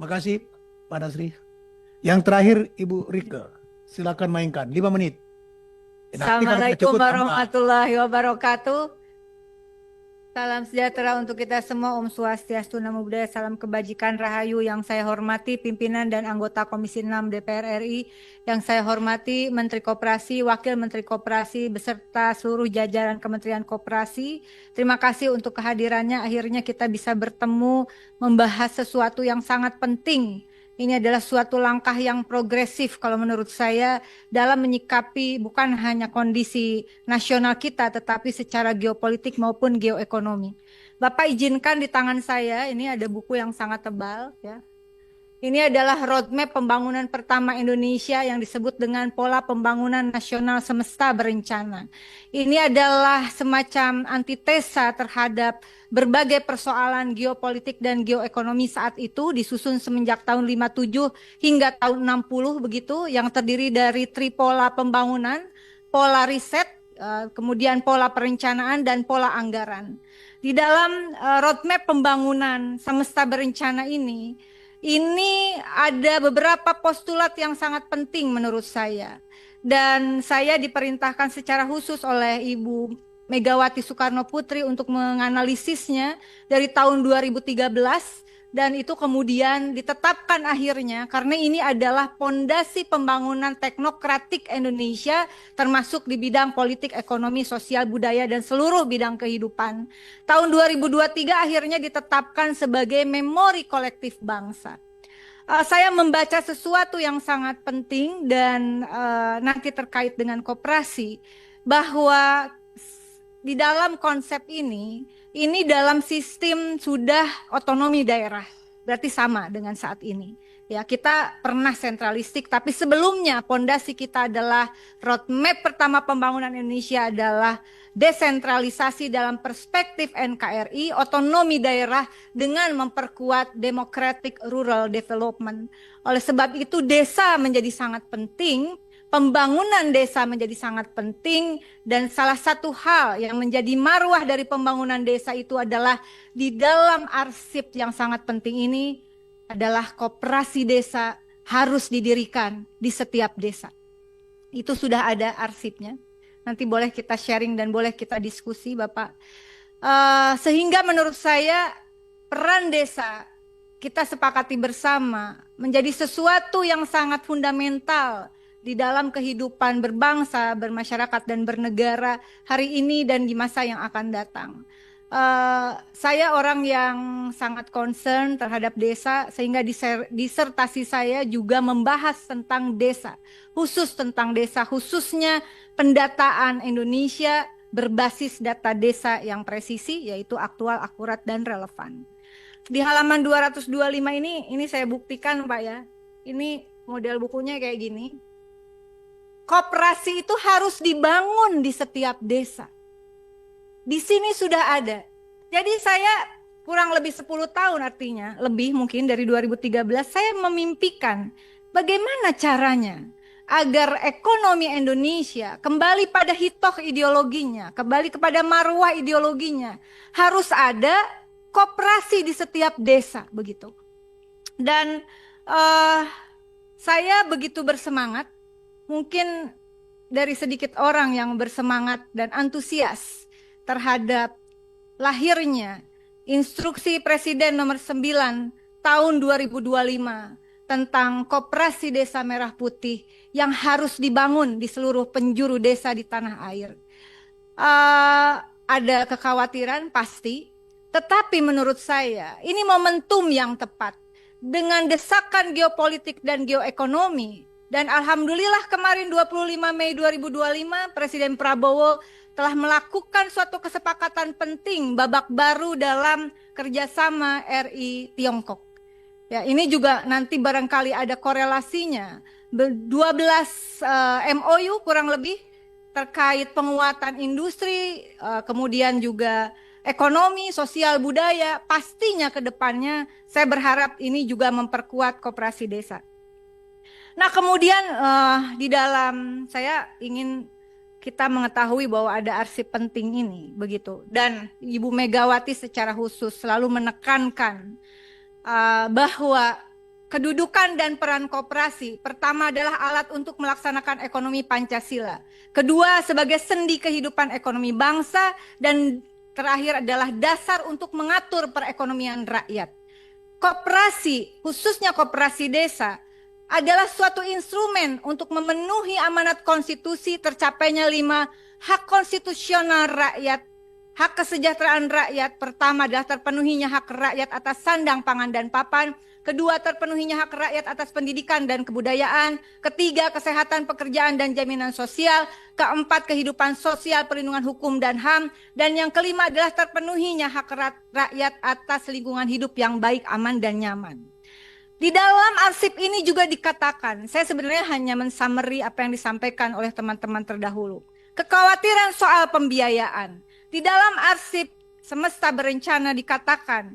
Makasih Pak Nasri. Yang terakhir Ibu Rike, silakan mainkan 5 menit. Nanti kalau tidak Assalamualaikum cukup tambah. warahmatullahi wabarakatuh. Salam sejahtera untuk kita semua. Om Swastiastu, Namo Buddhaya, salam kebajikan, rahayu. Yang saya hormati pimpinan dan anggota Komisi 6 DPR RI. Yang saya hormati Menteri Koperasi, Wakil Menteri Koperasi, beserta seluruh jajaran Kementerian Koperasi. Terima kasih untuk kehadirannya. Akhirnya kita bisa bertemu membahas sesuatu yang sangat penting. Ini adalah suatu langkah yang progresif kalau menurut saya dalam menyikapi bukan hanya kondisi nasional kita, tetapi secara geopolitik maupun geoekonomi. Bapak izinkan di tangan saya, ini ada buku yang sangat tebal, ya. Ini adalah roadmap pembangunan pertama Indonesia yang disebut dengan Pola Pembangunan Nasional Semesta Berencana. Ini adalah semacam antitesa terhadap berbagai persoalan geopolitik dan geoekonomi saat itu, disusun semenjak tahun 57 hingga tahun 60 begitu, yang terdiri dari tripola pembangunan, pola riset, kemudian pola perencanaan dan pola anggaran. Di dalam roadmap pembangunan semesta berencana ini ada beberapa postulat yang sangat penting menurut saya. Dan saya diperintahkan secara khusus oleh Ibu Megawati Soekarno Putri untuk menganalisisnya dari tahun 2013, dan itu kemudian ditetapkan akhirnya karena ini adalah pondasi pembangunan teknokratik Indonesia termasuk di bidang politik, ekonomi, sosial, budaya, dan seluruh bidang kehidupan. Tahun 2023 akhirnya ditetapkan sebagai memori kolektif bangsa. Saya membaca sesuatu yang sangat penting dan nanti terkait dengan koperasi, bahwa di dalam konsep ini dalam sistem sudah otonomi daerah, berarti sama dengan saat ini. Ya, kita pernah sentralistik, tapi sebelumnya pondasi kita adalah roadmap pertama pembangunan Indonesia adalah desentralisasi dalam perspektif NKRI, otonomi daerah dengan memperkuat democratic rural development. Oleh sebab itu desa menjadi sangat penting, pembangunan desa menjadi sangat penting, dan salah satu hal yang menjadi marwah dari pembangunan desa itu adalah di dalam arsip yang sangat penting ini adalah koperasi desa harus didirikan di setiap desa. Itu sudah ada arsipnya. Nanti boleh kita sharing dan boleh kita diskusi, Bapak. Sehingga menurut saya peran desa kita sepakati bersama menjadi sesuatu yang sangat fundamental di dalam kehidupan berbangsa, bermasyarakat, dan bernegara hari ini dan di masa yang akan datang. Saya orang yang sangat concern terhadap desa, sehingga disertasi saya juga membahas tentang desa, khusus tentang desa, khususnya pendataan Indonesia berbasis data desa yang presisi, yaitu aktual, akurat, dan relevan. Di halaman 225 ini saya buktikan, Pak, ya. Ini model bukunya kayak gini. Koperasi itu harus dibangun di setiap desa. Di sini sudah ada. Jadi saya kurang lebih 10 tahun, artinya lebih mungkin dari 2013, saya memimpikan bagaimana caranya agar ekonomi Indonesia kembali pada hitoh ideologinya, kembali kepada marwah ideologinya. Harus ada koperasi di setiap desa, begitu. Dan saya begitu bersemangat, mungkin dari sedikit orang yang bersemangat dan antusias terhadap lahirnya Instruksi Presiden nomor 9 tahun 2025 tentang Koperasi Desa Merah Putih yang harus dibangun di seluruh penjuru desa di tanah air. Ada kekhawatiran pasti, tetapi menurut saya ini momentum yang tepat dengan desakan geopolitik dan geoekonomi. Dan alhamdulillah kemarin 25 Mei 2025 Presiden Prabowo telah melakukan suatu kesepakatan penting babak baru dalam kerjasama RI Tiongkok. Ya, ini juga nanti barangkali ada korelasinya. 12 MOU kurang lebih terkait penguatan industri, kemudian juga ekonomi, sosial, budaya. Pastinya ke depannya saya berharap ini juga memperkuat koperasi desa. Nah, kemudian di dalam saya ingin kita mengetahui bahwa ada arsip penting ini, begitu. Dan Ibu Megawati secara khusus selalu menekankan bahwa kedudukan dan peran koperasi. Pertama adalah alat untuk melaksanakan ekonomi Pancasila. Kedua, sebagai sendi kehidupan ekonomi bangsa. Dan terakhir adalah dasar untuk mengatur perekonomian rakyat. Koperasi, khususnya koperasi desa, adalah suatu instrumen untuk memenuhi amanat konstitusi tercapainya 5 hak konstitusional rakyat. Hak kesejahteraan rakyat, pertama adalah terpenuhinya hak rakyat atas sandang, pangan, dan papan. Kedua, terpenuhinya hak rakyat atas pendidikan dan kebudayaan. Ketiga, kesehatan, pekerjaan, dan jaminan sosial. Keempat, kehidupan sosial, perlindungan hukum, dan HAM. Dan yang kelima adalah terpenuhinya hak rakyat atas lingkungan hidup yang baik, aman, dan nyaman. Di dalam arsip ini juga dikatakan, saya sebenarnya hanya mensummary apa yang disampaikan oleh teman-teman terdahulu. Kekhawatiran soal pembiayaan. Di dalam arsip semesta berencana dikatakan,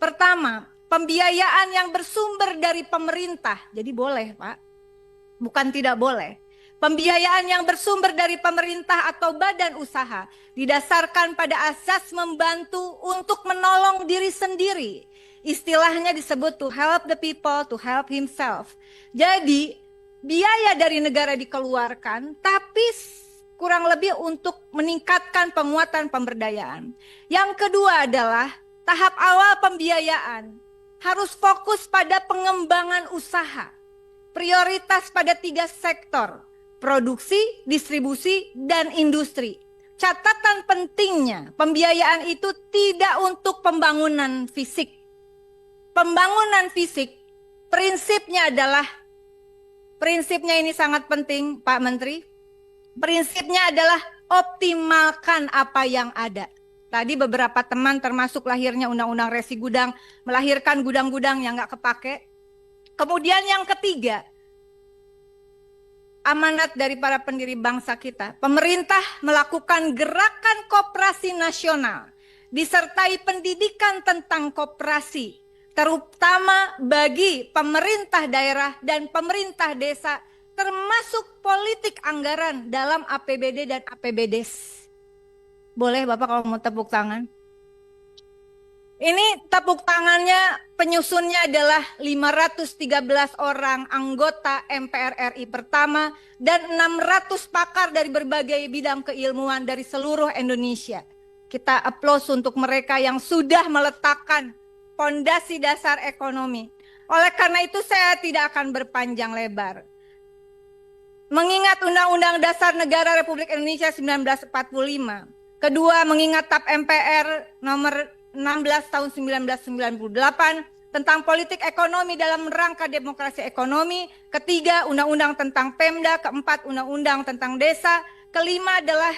pertama, pembiayaan yang bersumber dari pemerintah. Jadi boleh, Pak. Bukan tidak boleh. Pembiayaan yang bersumber dari pemerintah atau badan usaha didasarkan pada asas membantu untuk menolong diri sendiri. Istilahnya disebut to help the people, to help himself. Jadi, biaya dari negara dikeluarkan, tapi kurang lebih untuk meningkatkan penguatan pemberdayaan. Yang kedua adalah tahap awal pembiayaan harus fokus pada pengembangan usaha. Prioritas pada 3 sektor, produksi, distribusi, dan industri. Catatan pentingnya, pembiayaan itu tidak untuk pembangunan fisik. Pembangunan fisik, prinsipnya ini sangat penting, Pak Menteri. Prinsipnya adalah optimalkan apa yang ada. Tadi beberapa teman termasuk lahirnya Undang-Undang Resi Gudang, melahirkan gudang-gudang yang nggak kepake. Kemudian yang ketiga, amanat dari para pendiri bangsa kita. Pemerintah melakukan gerakan koperasi nasional, disertai pendidikan tentang koperasi, terutama bagi pemerintah daerah dan pemerintah desa, termasuk politik anggaran dalam APBD dan APBDes. Boleh Bapak kalau mau tepuk tangan? Ini tepuk tangannya, penyusunnya adalah 513 orang anggota MPR RI pertama dan 600 pakar dari berbagai bidang keilmuan dari seluruh Indonesia. Kita aplaus untuk mereka yang sudah meletakkan fondasi dasar ekonomi. Oleh karena itu saya tidak akan berpanjang lebar. Mengingat Undang-Undang Dasar Negara Republik Indonesia 1945. Kedua, mengingat TAP MPR nomor 16 tahun 1998 tentang politik ekonomi dalam rangka demokrasi ekonomi. Ketiga, Undang-Undang tentang Pemda. Keempat, Undang-Undang tentang Desa. Kelima adalah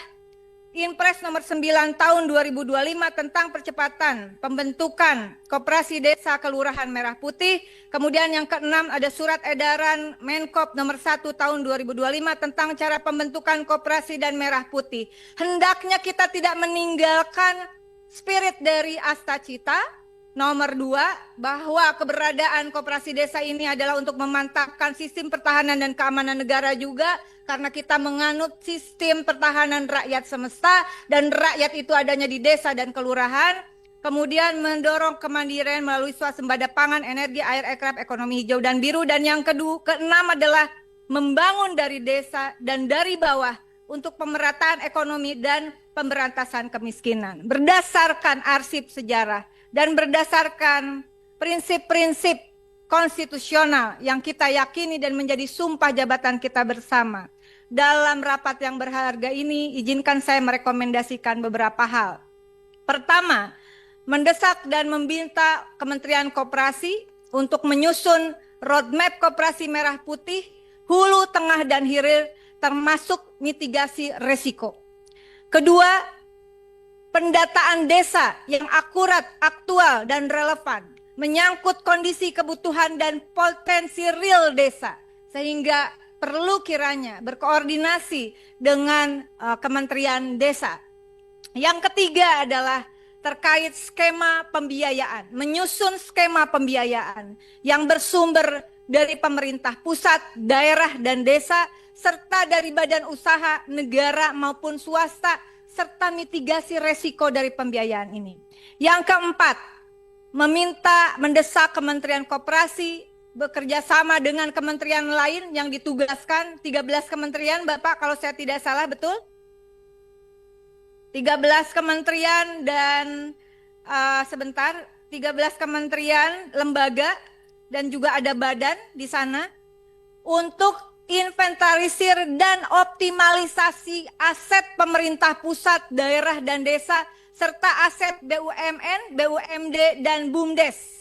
Inpres nomor 9 tahun 2025 tentang percepatan pembentukan Koperasi Desa Kelurahan Merah Putih. Kemudian yang keenam ada surat edaran Menkop nomor 1 tahun 2025 tentang cara pembentukan koperasi dan merah putih. Hendaknya kita tidak meninggalkan spirit dari Astacita nomor 2 bahwa keberadaan koperasi desa ini adalah untuk memantapkan sistem pertahanan dan keamanan negara juga, karena kita menganut sistem pertahanan rakyat semesta dan rakyat itu adanya di desa dan kelurahan. Kemudian mendorong kemandirian melalui swasembada pangan, energi, air, aircraft, ekonomi hijau dan biru. Dan yang keenam adalah membangun dari desa dan dari bawah untuk pemerataan ekonomi dan pemberantasan kemiskinan. Berdasarkan arsip sejarah dan berdasarkan prinsip-prinsip konstitusional yang kita yakini dan menjadi sumpah jabatan kita bersama. Dalam rapat yang berharga ini, izinkan saya merekomendasikan beberapa hal. Pertama, mendesak dan meminta Kementerian Koperasi untuk menyusun roadmap koperasi merah putih, hulu, tengah, dan hilir, termasuk mitigasi resiko. Kedua, pendataan desa yang akurat, aktual, dan relevan, menyangkut kondisi kebutuhan dan potensi real desa, sehingga perlu kiranya berkoordinasi dengan Kementerian Desa. Yang ketiga adalah terkait skema pembiayaan, menyusun skema pembiayaan yang bersumber dari pemerintah pusat, daerah, dan desa, serta dari badan usaha, negara maupun swasta, serta mitigasi resiko dari pembiayaan ini. Yang keempat, mendesak Kementerian Koperasi bekerja sama dengan kementerian lain yang ditugaskan, 13 kementerian Bapak kalau saya tidak salah, betul? 13 kementerian dan 13 kementerian, lembaga, dan juga ada badan di sana untuk inventarisir dan optimalisasi aset pemerintah pusat, daerah, dan desa, serta aset BUMN, BUMD, dan BUMDes.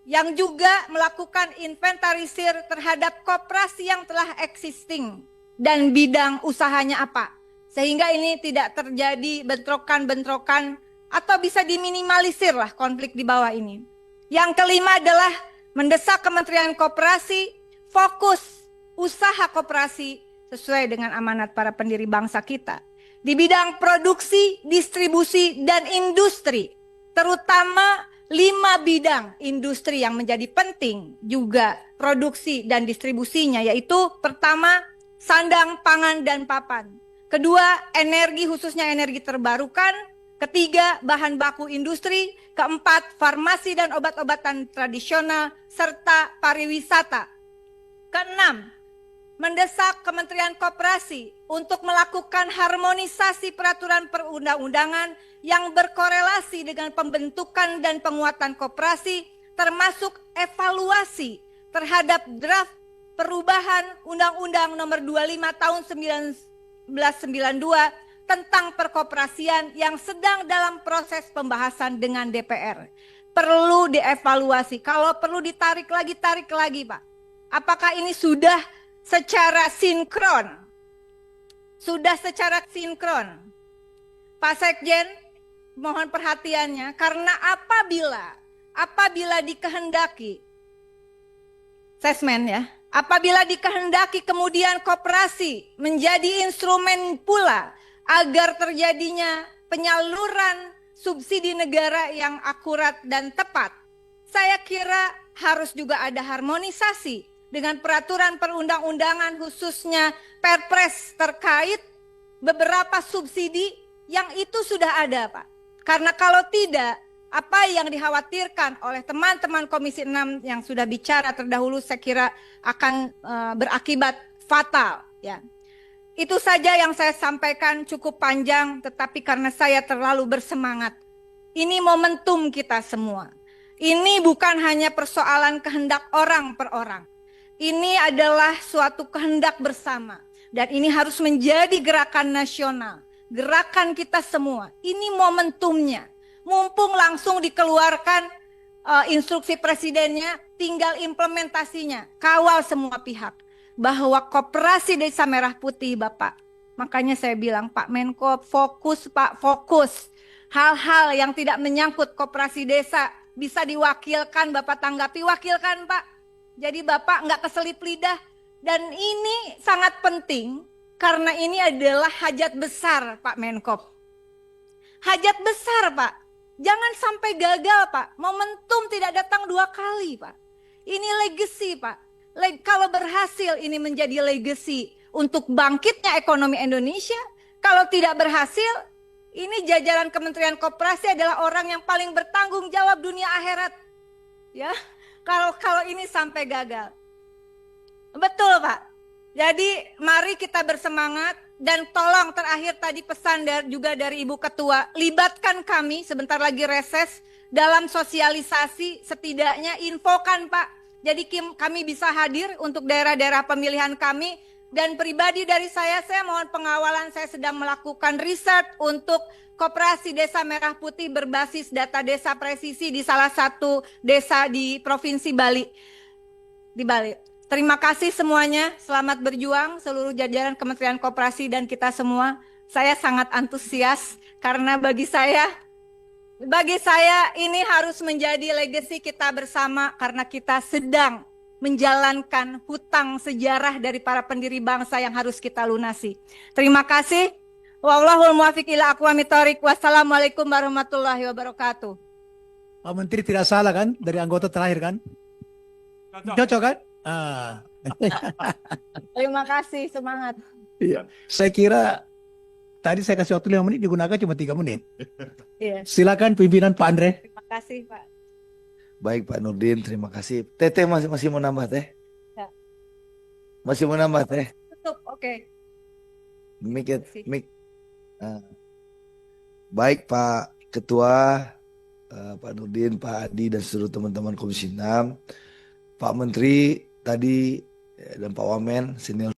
Yang juga melakukan inventarisir terhadap koperasi yang telah existing dan bidang usahanya apa. Sehingga ini tidak terjadi bentrokan-bentrokan atau bisa diminimalisir lah konflik di bawah ini. Yang kelima adalah mendesak Kementerian Koperasi fokus usaha koperasi sesuai dengan amanat para pendiri bangsa kita. Di bidang produksi, distribusi, dan industri. Terutama 5 bidang industri yang menjadi penting juga produksi dan distribusinya, yaitu pertama, sandang, pangan, dan papan. Kedua, energi khususnya energi terbarukan. Ketiga, bahan baku industri. Keempat, farmasi dan obat-obatan tradisional, serta pariwisata. Keenam, mendesak Kementerian Koperasi untuk melakukan harmonisasi peraturan perundang-undangan yang berkorelasi dengan pembentukan dan penguatan koperasi, termasuk evaluasi terhadap draft perubahan Undang-Undang Nomor 25 Tahun 1992 tentang perkoperasian yang sedang dalam proses pembahasan dengan DPR. Perlu dievaluasi, kalau perlu ditarik lagi, tarik lagi, Pak. Apakah ini sudah secara sinkron? Sudah secara sinkron. Pak Sekjen, mohon perhatiannya, karena apabila dikehendaki, sesmen ya, apabila dikehendaki kemudian koperasi menjadi instrumen pula agar terjadinya penyaluran subsidi negara yang akurat dan tepat, saya kira harus juga ada harmonisasi dengan peraturan perundang-undangan khususnya Perpres terkait beberapa subsidi yang itu sudah ada, Pak. Karena kalau tidak, apa yang dikhawatirkan oleh teman-teman Komisi 6 yang sudah bicara terdahulu saya kira akan berakibat fatal, ya. Itu saja yang saya sampaikan, cukup panjang, tetapi karena saya terlalu bersemangat. Ini momentum kita semua. Ini bukan hanya persoalan kehendak orang per orang. Ini adalah suatu kehendak bersama. Dan ini harus menjadi gerakan nasional. Gerakan kita semua. Ini momentumnya. Mumpung langsung dikeluarkan instruksi presidennya, tinggal implementasinya. Kawal semua pihak. Bahwa Koperasi Desa Merah Putih, Bapak. Makanya saya bilang, Pak Menko, fokus Pak, fokus. Hal-hal yang tidak menyangkut koperasi desa bisa diwakilkan, Bapak tanggapi, wakilkan Pak. Jadi Bapak nggak keselip lidah. Dan ini sangat penting karena ini adalah hajat besar Pak Menko. Hajat besar Pak. Jangan sampai gagal Pak. Momentum tidak datang 2 kali Pak. Ini legacy Pak. Kalau berhasil ini menjadi legacy untuk bangkitnya ekonomi Indonesia. Kalau tidak berhasil, ini jajaran Kementerian Koperasi adalah orang yang paling bertanggung jawab dunia akhirat. Ya. Kalau ini sampai gagal. Betul Pak. Jadi mari kita bersemangat dan tolong terakhir tadi pesan juga dari Ibu Ketua, libatkan kami sebentar lagi reses dalam sosialisasi, setidaknya infokan Pak. Jadi kami bisa hadir untuk daerah-daerah pemilihan kami. Dan pribadi dari saya mohon pengawalan, saya sedang melakukan riset untuk Koperasi Desa Merah Putih berbasis data desa presisi di salah satu desa di Provinsi Bali. Di Bali. Terima kasih semuanya, selamat berjuang seluruh jajaran Kementerian Koperasi dan kita semua. Saya sangat antusias karena bagi saya ini harus menjadi legacy kita bersama karena kita sedang menjalankan hutang sejarah dari para pendiri bangsa yang harus kita lunasi. Terima kasih. Wallahul muwaffiq ila aqwamit thoriq. Wassalamualaikum warahmatullahi wabarakatuh. Pak Menteri tidak salah kan dari anggota terakhir kan? Cocok kan? Terima kasih, semangat. Iya. Saya kira tadi saya kasih waktu 5 menit digunakan cuma 3 menit. Iya. Silakan pimpinan Pak Andre. Terima kasih Pak. Baik Pak Nurdin, terima kasih. Teteh masih mau nambah teh? Ya. Masih mau nambah teh? Tutup, oke. Mik, Sih. mik. Ah. Baik Pak Ketua, Pak Nurdin, Pak Adi dan seluruh teman-teman Komisi 6, Pak Menteri tadi dan Pak Wamen senior